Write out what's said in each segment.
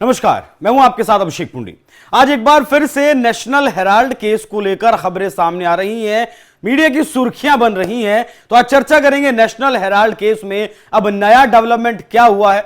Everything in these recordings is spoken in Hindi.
नमस्कार, मैं हूं आपके साथ अभिषेक पुंडी। आज एक बार फिर से नेशनल हेराल्ड केस को लेकर खबरें सामने आ रही हैं, मीडिया की सुर्खियां बन रही हैं। तो आज चर्चा करेंगे नेशनल हेराल्ड केस में अब नया डेवलपमेंट क्या हुआ है,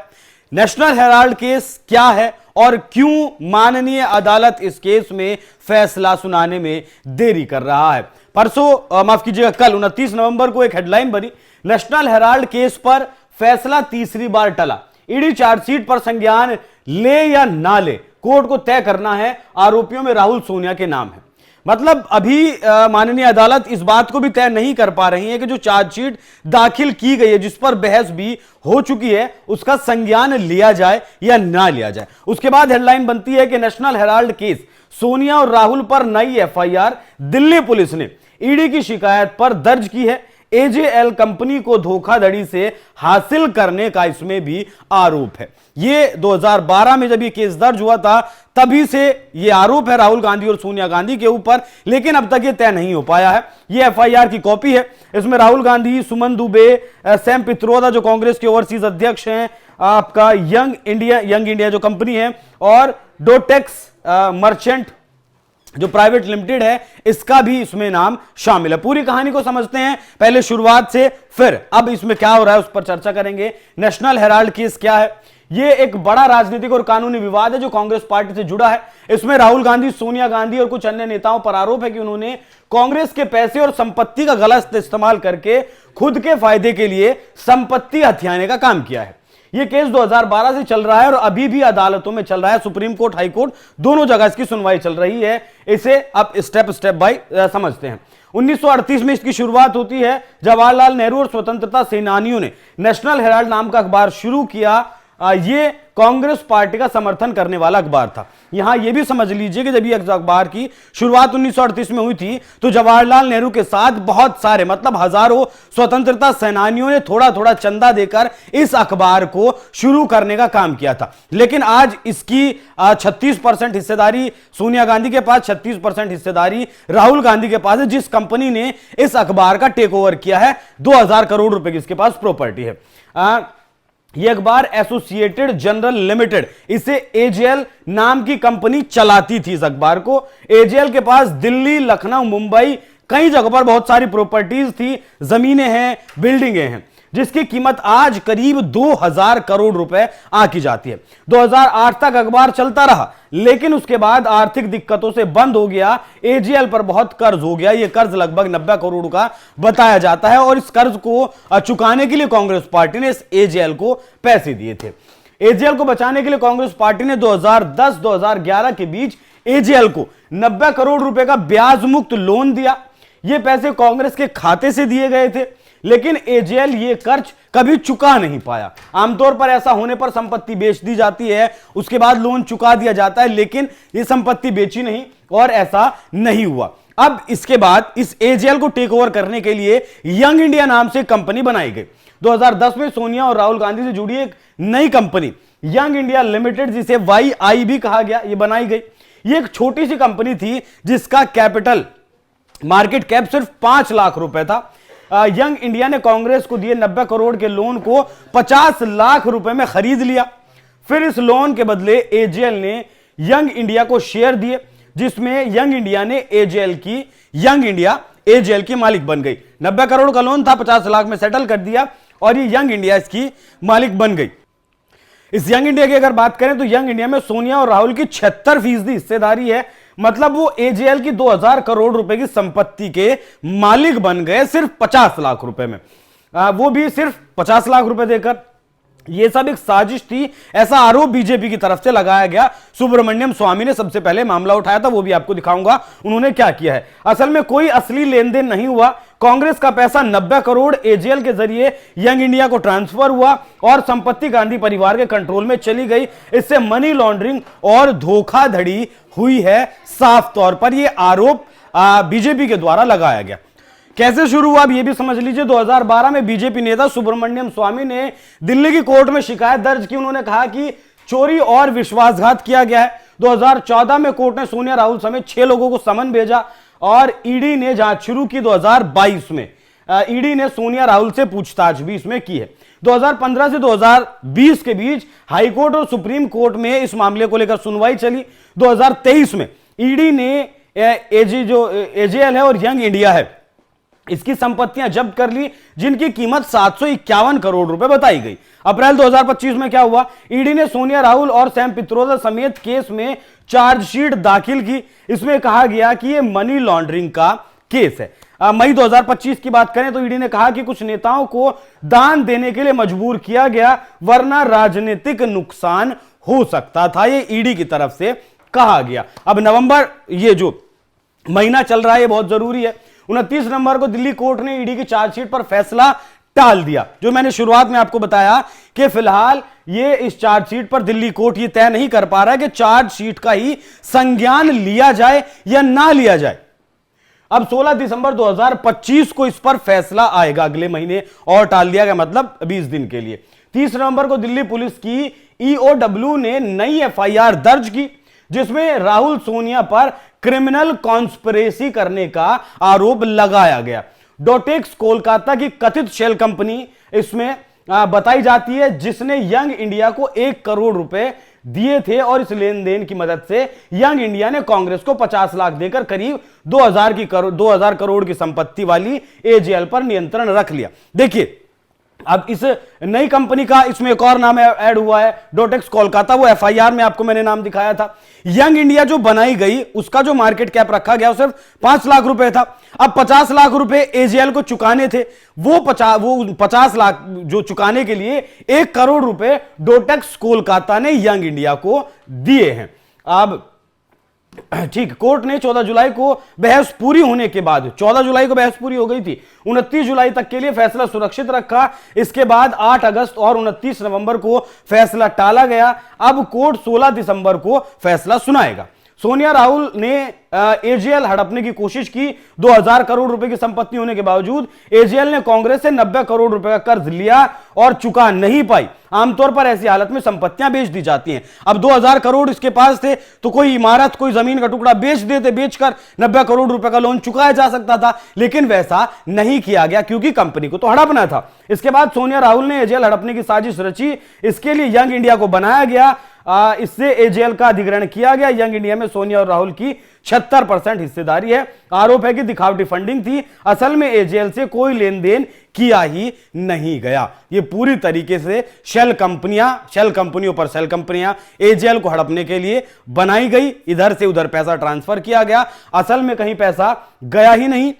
नेशनल हेराल्ड केस क्या है और क्यों माननीय अदालत इस केस में फैसला सुनाने में देरी कर रहा है। परसों माफ कीजिएगा, कल 29 नवंबर को एक हेडलाइन बनी, नेशनल हेराल्ड केस पर फैसला तीसरी बार टला। ईडी चार्जशीट पर संज्ञान ले या ना ले, कोर्ट को तय करना है। आरोपियों में राहुल सोनिया के नाम है। मतलब अभी माननीय अदालत इस बात को भी तय नहीं कर पा रही है कि जो चार्जशीट दाखिल की गई है, जिस पर बहस भी हो चुकी है, उसका संज्ञान लिया जाए या ना लिया जाए। उसके बाद हेडलाइन बनती है कि नेशनल हेराल्ड केस, सोनिया और राहुल पर नई एफआईआर, दिल्ली पुलिस ने ईडी की शिकायत पर दर्ज की है। एजेएल कंपनी को धोखाधड़ी से हासिल करने का इसमें भी आरोप है। ये 2012 में जब ये केस दर्ज हुआ था, तभी से ये आरोप है राहुल गांधी और सोनिया गांधी के ऊपर, लेकिन अब तक ये तय नहीं हो पाया है। ये एफआईआर की कॉपी है। इसमें राहुल गांधी, सुमन दुबे, सैम पित्रोदा जो कांग्रेस के ओवरसीज अध्यक्ष हैं, आपका यंग इंडिया जो कंपनी है, और डोटेक्स मर्चेंट जो प्राइवेट लिमिटेड है, इसका भी इसमें नाम शामिल है। पूरी कहानी को समझते हैं पहले शुरुआत से, फिर अब इसमें क्या हो रहा है उस पर चर्चा करेंगे। नेशनल हेराल्ड केस क्या है? यह एक बड़ा राजनीतिक और कानूनी विवाद है जो कांग्रेस पार्टी से जुड़ा है। इसमें राहुल गांधी, सोनिया गांधी और कुछ अन्य नेताओं पर आरोप है कि उन्होंने कांग्रेस के पैसे और संपत्ति का गलत इस्तेमाल करके खुद के फायदे के लिए संपत्ति हथियाने का काम किया है। यह केस 2012 से चल रहा है और अभी भी अदालतों में चल रहा है। सुप्रीम कोर्ट, हाई कोर्ट, दोनों जगह इसकी सुनवाई चल रही है। इसे अब स्टेप बाय समझते हैं। 1938 में इसकी शुरुआत होती है। जवाहरलाल नेहरू और स्वतंत्रता सेनानियों ने नेशनल हेराल्ड नाम का अखबार शुरू किया। ये कांग्रेस पार्टी का समर्थन करने वाला अखबार था। यहां यह भी समझ लीजिए कि जब ये अखबार की शुरुआत 1938 में हुई थी, तो जवाहरलाल नेहरू के साथ बहुत सारे, मतलब हजारों स्वतंत्रता सेनानियों ने थोड़ा थोड़ा चंदा देकर इस अखबार को शुरू करने का काम किया था। लेकिन आज इसकी 36% हिस्सेदारी सोनिया गांधी के पास, 36% हिस्सेदारी राहुल गांधी के पास है। जिस कंपनी ने इस अखबार का टेक ओवर किया है, 2000 करोड़ रुपए की इसके पास प्रॉपर्टी है। ये अखबार एसोसिएटेड जनरल लिमिटेड, इसे एजेएल नाम की कंपनी चलाती थी। इस अखबार को एजेएल के पास दिल्ली, लखनऊ, मुंबई, कई जगह पर बहुत सारी प्रॉपर्टीज थी, जमीनें हैं, बिल्डिंगें हैं, जिसकी कीमत आज करीब 2000 करोड़ रुपए आकी जाती है। 2008 तक अखबार चलता रहा, लेकिन उसके बाद आर्थिक दिक्कतों से बंद हो गया। एजेएल पर बहुत कर्ज हो गया। यह कर्ज लगभग 90 करोड़ का बताया जाता है और इस कर्ज को चुकाने के लिए कांग्रेस पार्टी ने इस एजेएल को पैसे दिए थे। एजेएल को बचाने के लिए कांग्रेस पार्टी ने 2010-2011 के बीच एजेएल को 90 करोड़ रुपए का ब्याज मुक्त लोन दिया। यह पैसे कांग्रेस के खाते से दिए गए थे, लेकिन एजेएल ये कर्ज कभी चुका नहीं पाया। आमतौर पर ऐसा होने पर संपत्ति बेच दी जाती है, उसके बाद लोन चुका दिया जाता है, लेकिन ये संपत्ति बेची नहीं और ऐसा नहीं हुआ। अब इसके बाद इस एजेएल को टेक ओवर करने के लिए यंग इंडिया नाम से कंपनी बनाई गई। 2010 में सोनिया और राहुल गांधी से जुड़ी एक नई कंपनी यंग इंडिया लिमिटेड, जिसे YI भी कहा गया, ये बनाई गई। ये एक छोटी सी कंपनी थी जिसका कैपिटल मार्केट कैप सिर्फ 5 लाख रुपए था। यंग इंडिया ने कांग्रेस को दिए 90 करोड़ के लोन को 50 लाख रुपए में खरीद लिया। फिर इस लोन के बदले एजेएल ने यंग इंडिया को शेयर दिए, जिसमें यंग इंडिया ने एजेएल की मालिक बन गई। 90 करोड़ का लोन था, 50 लाख में सेटल कर दिया और ये यंग इंडिया इसकी मालिक बन गई। इस यंग इंडिया की अगर बात करें तो यंग इंडिया में सोनिया और राहुल की 76% हिस्सेदारी है। मतलब वो एजेएल की 2000 करोड़ रुपए की संपत्ति के मालिक बन गए सिर्फ 50 लाख रुपए में, वो भी सिर्फ 50 लाख रुपए देकर। यह सब एक साजिश थी, ऐसा आरोप बीजेपी की तरफ से लगाया गया। सुब्रमण्यम स्वामी ने सबसे पहले मामला उठाया था, वो भी आपको दिखाऊंगा उन्होंने क्या किया है। असल में कोई असली लेन देन नहीं हुआ। कांग्रेस का पैसा 90 करोड़ एजेएल के जरिए यंग इंडिया को ट्रांसफर हुआ और संपत्ति गांधी परिवार के कंट्रोल में चली गई। इससे मनी लॉन्ड्रिंग और धोखाधड़ी हुई है। साफ तौर पर यह आरोप बीजेपी के द्वारा लगाया गया। कैसे शुरू हुआ अब यह भी समझ लीजिए। 2012 में बीजेपी नेता सुब्रमण्यम स्वामी ने दिल्ली की कोर्ट में शिकायत दर्ज की। उन्होंने कहा कि चोरी और विश्वासघात किया गया है। 2014 में कोर्ट ने सोनिया, राहुल समेत 6 लोगों को समन भेजा और ईडी ने जांच शुरू की। 2022 में ईडी ने सोनिया, राहुल से पूछताछ भी इसमें की है। 2015 से 2020 के बीच हाईकोर्ट और सुप्रीम कोर्ट में इस मामले को लेकर सुनवाई चली। 2023 में ईडी ने एजेएल है और यंग इंडिया है, इसकी संपत्तियां जब्त कर ली, जिनकी कीमत 751 करोड़ रुपए बताई गई। अप्रैल 2025 में क्या हुआ, ईडी ने सोनिया राहुल और सैम पित्रोदा समेत केस में चार्जशीट दाखिल की। इसमें कहा गया कि यह मनी लॉन्ड्रिंग का केस है। मई 2025 की बात करें तो ईडी ने कहा कि कुछ नेताओं को दान देने के लिए मजबूर किया गया, वरना राजनीतिक नुकसान हो सकता था, यह ईडी की तरफ से कहा गया। अब नवंबर, ये जो महीना चल रहा है, ये बहुत जरूरी है। 29 नवंबर को दिल्ली कोर्ट ने ईडी की चार्जशीट पर फैसला टाल दिया। जो मैंने शुरुआत में आपको बताया कि फिलहाल ये इस चार्जशीट पर दिल्ली कोर्ट ये तय नहीं कर पा रहा है कि चार्जशीट का ही संज्ञान लिया जाए या ना लिया जाए। अब 16 दिसंबर 2025 को इस पर फैसला आएगा, अगले महीने और टाल दिया गया, मतलब 20 दिन के लिए। 30 नवंबर को दिल्ली पुलिस की ईओडब्ल्यू ने नई एफआईआर दर्ज की, जिसमें राहुल सोनिया पर क्रिमिनल कॉन्स्पिरेसी करने का आरोप लगाया गया। डोटेक्स कोलकाता की कथित शेल कंपनी इसमें बताई जाती है, जिसने यंग इंडिया को 1 करोड़ रुपए दिए थे और इस लेन देन की मदद से यंग इंडिया ने कांग्रेस को 50 लाख देकर करीब 2000 करोड़ की संपत्ति वाली एजेएल पर नियंत्रण रख लिया। देखिए, अब इस नई कंपनी का इसमें एक और नाम ऐड हुआ है, डोटेक्स कोलकाता। वो एफआईआर में आपको मैंने नाम दिखाया था। यंग इंडिया जो बनाई गई, उसका जो मार्केट कैप रखा गया वो सिर्फ 5 लाख रुपए था। अब 50 लाख रुपए एजेएल को चुकाने थे, वो 50 लाख जो चुकाने के लिए 1 करोड़ रुपए डोटेक्स कोलकाता ने यंग इंडिया को दिए हैं। अब ठीक, कोर्ट ने 14 जुलाई को बहस पूरी होने के बाद, 14 जुलाई को बहस पूरी हो गई थी, 29 जुलाई तक के लिए फैसला सुरक्षित रखा। इसके बाद 8 अगस्त और 29 नवंबर को फैसला टाला गया। अब कोर्ट 16 दिसंबर को फैसला सुनाएगा। सोनिया राहुल ने एजेएल हड़पने की कोशिश की। 2000 करोड़ रुपए की संपत्ति होने के बावजूद एजेएल ने कांग्रेस से 90 करोड़ रुपए का कर्ज लिया और चुका नहीं पाई। आमतौर पर ऐसी हालत में संपत्तियां बेच दी जाती हैं। अब 2000 करोड़ इसके पास थे तो कोई इमारत, कोई जमीन का टुकड़ा बेच देते, बेचकर 90 करोड़ रुपए का लोन चुकाया जा सकता था, लेकिन वैसा नहीं किया गया क्योंकि कंपनी को तो हड़पना था। इसके बाद सोनिया राहुल ने एजेएल हड़पने की साजिश रची। इसके लिए यंग इंडिया को बनाया गया, इससे एजेएल का अधिग्रहण किया गया। यंग इंडिया में सोनिया और राहुल की 76% हिस्सेदारी है। आरोप है कि दिखावटी फंडिंग थी, असल में एजेएल से कोई लेन देन किया ही नहीं गया। ये पूरी तरीके से शेल कंपनियों पर शेल कंपनियां एजेएल को हड़पने के लिए बनाई गई। इधर से उधर पैसा ट्रांसफर किया गया, असल में कहीं पैसा गया ही नहीं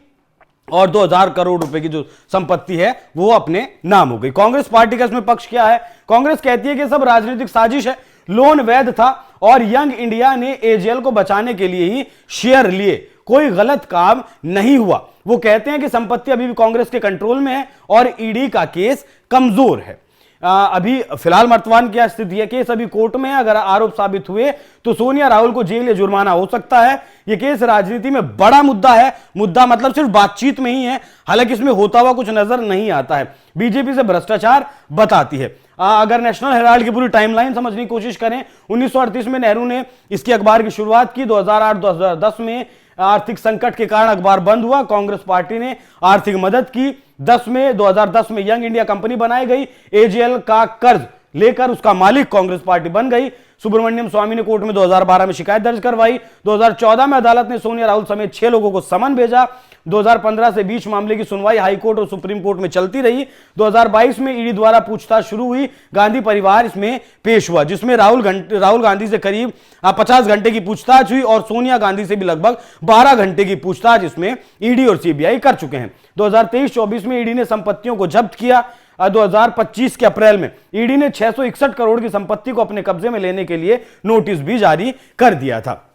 और 2000 करोड़ रुपए की जो संपत्ति है वो अपने नाम हो गई। कांग्रेस पार्टी का इसमें पक्ष क्या है? कांग्रेस कहती है कि सब राजनीतिक साजिश है, लोन वैध था और यंग इंडिया ने एजेएल को बचाने के लिए ही शेयर लिए, कोई गलत काम नहीं हुआ। वो कहते हैं कि संपत्ति अभी भी कांग्रेस के कंट्रोल में है और ईडी का केस कमजोर है। अभी फिलहाल वर्तमान क्या स्थिति है? केस अभी कोर्ट में है। अगर आरोप साबित हुए तो सोनिया राहुल को जेल या जुर्माना हो सकता है। यह केस राजनीति में बड़ा मुद्दा है। मुद्दा मतलब सिर्फ बातचीत में ही है, हालांकि इसमें होता हुआ कुछ नजर नहीं आता है। बीजेपी से भ्रष्टाचार बताती है। अगर नेशनल हेराल्ड की पूरी टाइमलाइन समझने की कोशिश करें, 1938 में नेहरू ने इसकी अखबार की शुरुआत की। 2008-2010 में आर्थिक संकट के कारण अखबार बंद हुआ। कांग्रेस पार्टी ने आर्थिक मदद की। 2010 में यंग इंडिया कंपनी बनाई गई। एजेएल का कर्ज लेकर उसका मालिक कांग्रेस पार्टी बन गई। सुब्रमण्यम स्वामी ने कोर्ट में 2012 में शिकायत दर्ज करवाई। 2014 में अदालत ने सोनिया राहुल समेत 6 लोगों को समन भेजा। 2015 से बीच मामले की सुनवाई हाई कोर्ट और सुप्रीम कोर्ट में चलती रही। 2022 में ईडी द्वारा पूछताछ शुरू हुई। गांधी परिवार इसमें पेश हुआ, जिसमें राहुल गांधी से करीब 50 घंटे की पूछताछ हुई और सोनिया गांधी से भी लगभग 12 घंटे की पूछताछ इसमें ईडी और सीबीआई कर चुके हैं। 2023-24 में ईडी ने संपत्तियों को जब्त किया। 2025 के अप्रैल में ईडी ने 661 करोड़ की संपत्ति को अपने कब्जे में लेने के लिए नोटिस भी जारी कर दिया था।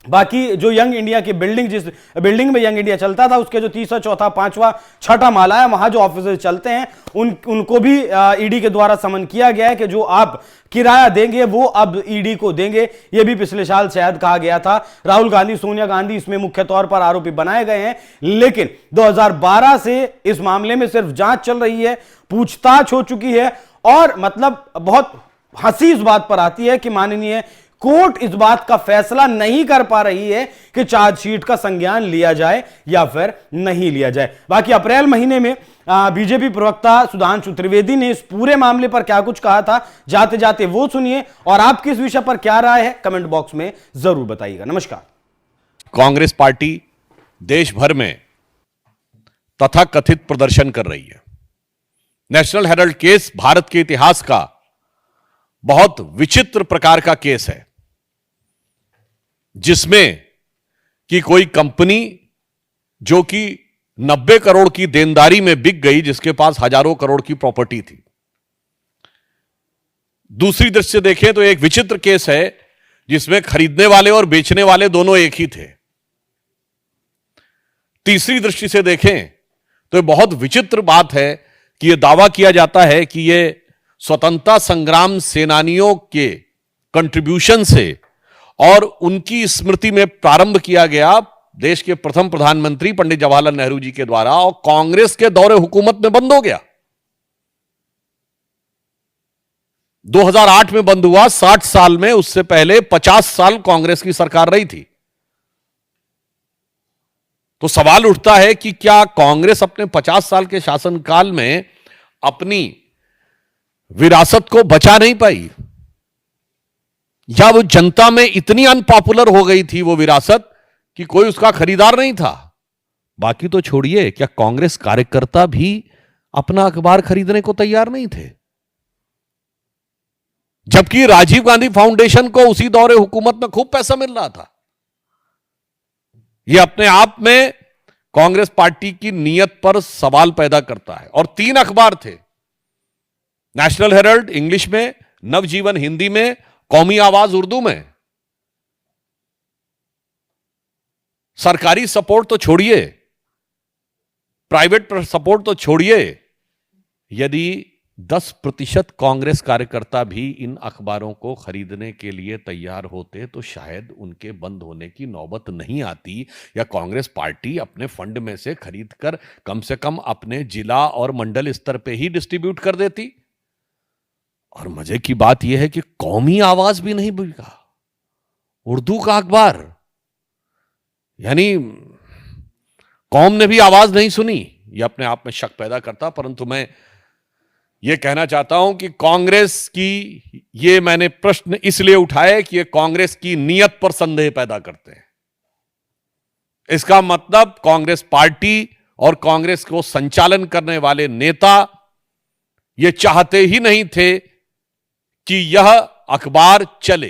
बाकी जो यंग इंडिया की बिल्डिंग, जिस बिल्डिंग में यंग इंडिया चलता था, उसके जो तीसरा, चौथा, पांचवा, छठा माला है, वहां जो ऑफिस चलते हैं उनको भी ईडी के द्वारा समन किया गया है कि जो आप किराया देंगे वो अब ईडी को देंगे। यह भी पिछले साल शायद कहा गया था। राहुल गांधी, सोनिया गांधी इसमें मुख्य तौर पर आरोपी बनाए गए हैं, लेकिन 2012 से इस मामले में सिर्फ जांच चल रही है, पूछताछ हो चुकी है और मतलब बहुत हंसी इस बात पर आती है कि माननीय कोर्ट इस बात का फैसला नहीं कर पा रही है कि चार्जशीट का संज्ञान लिया जाए या फिर नहीं लिया जाए। बाकी अप्रैल महीने में बीजेपी प्रवक्ता सुधांशु त्रिवेदी ने इस पूरे मामले पर क्या कुछ कहा था, जाते जाते वो सुनिए, और आपकी इस विषय पर क्या राय है कमेंट बॉक्स में जरूर बताइएगा। नमस्कार। कांग्रेस पार्टी देश भर में तथाकथित प्रदर्शन कर रही है। नेशनल हेराल्ड केस भारत के इतिहास का बहुत विचित्र प्रकार का केस है, जिसमें कि कोई कंपनी जो कि 90 करोड़ की देनदारी में बिक गई, जिसके पास हजारों करोड़ की प्रॉपर्टी थी। दूसरी दृष्टि से देखें तो एक विचित्र केस है जिसमें खरीदने वाले और बेचने वाले दोनों एक ही थे। तीसरी दृष्टि से देखें तो बहुत विचित्र बात है कि यह दावा किया जाता है कि यह स्वतंत्रता संग्राम सेनानियों के कंट्रीब्यूशन से और उनकी स्मृति में प्रारंभ किया गया, देश के प्रथम प्रधानमंत्री पंडित जवाहरलाल नेहरू जी के द्वारा, और कांग्रेस के दौरे हुकूमत में बंद हो गया। 2008 में बंद हुआ। 60 साल में उससे पहले 50 साल कांग्रेस की सरकार रही थी। तो सवाल उठता है कि क्या कांग्रेस अपने 50 साल के शासनकाल में अपनी विरासत को बचा नहीं पाई, या वो जनता में इतनी अनपॉपुलर हो गई थी वो विरासत कि कोई उसका खरीदार नहीं था। बाकी तो छोड़िए, क्या कांग्रेस कार्यकर्ता भी अपना अखबार खरीदने को तैयार नहीं थे, जबकि राजीव गांधी फाउंडेशन को उसी दौरे हुकूमत में खूब पैसा मिल रहा था। यह अपने आप में कांग्रेस पार्टी की नीयत पर सवाल पैदा करता है। और 3 अखबार थे, नेशनल हेराल्ड इंग्लिश में, नवजीवन हिंदी में, कौमी आवाज उर्दू में। सरकारी सपोर्ट तो छोड़िए, प्राइवेट सपोर्ट तो छोड़िए, यदि 10% कांग्रेस कार्यकर्ता भी इन अखबारों को खरीदने के लिए तैयार होते तो शायद उनके बंद होने की नौबत नहीं आती, या कांग्रेस पार्टी अपने फंड में से खरीदकर कम से कम अपने जिला और मंडल स्तर पे ही डिस्ट्रीब्यूट कर देती। और मजे की बात यह है कि कौमी आवाज भी नहीं बिका, उर्दू का अखबार, यानी कौम ने भी आवाज नहीं सुनी। यह अपने आप में शक पैदा करता। परंतु मैं यह कहना चाहता हूं कि कांग्रेस की, ये मैंने प्रश्न इसलिए उठाए कि ये कांग्रेस की नीयत पर संदेह पैदा करते हैं। इसका मतलब कांग्रेस पार्टी और कांग्रेस को संचालन करने वाले नेता ये चाहते ही नहीं थे कि यह अखबार चले।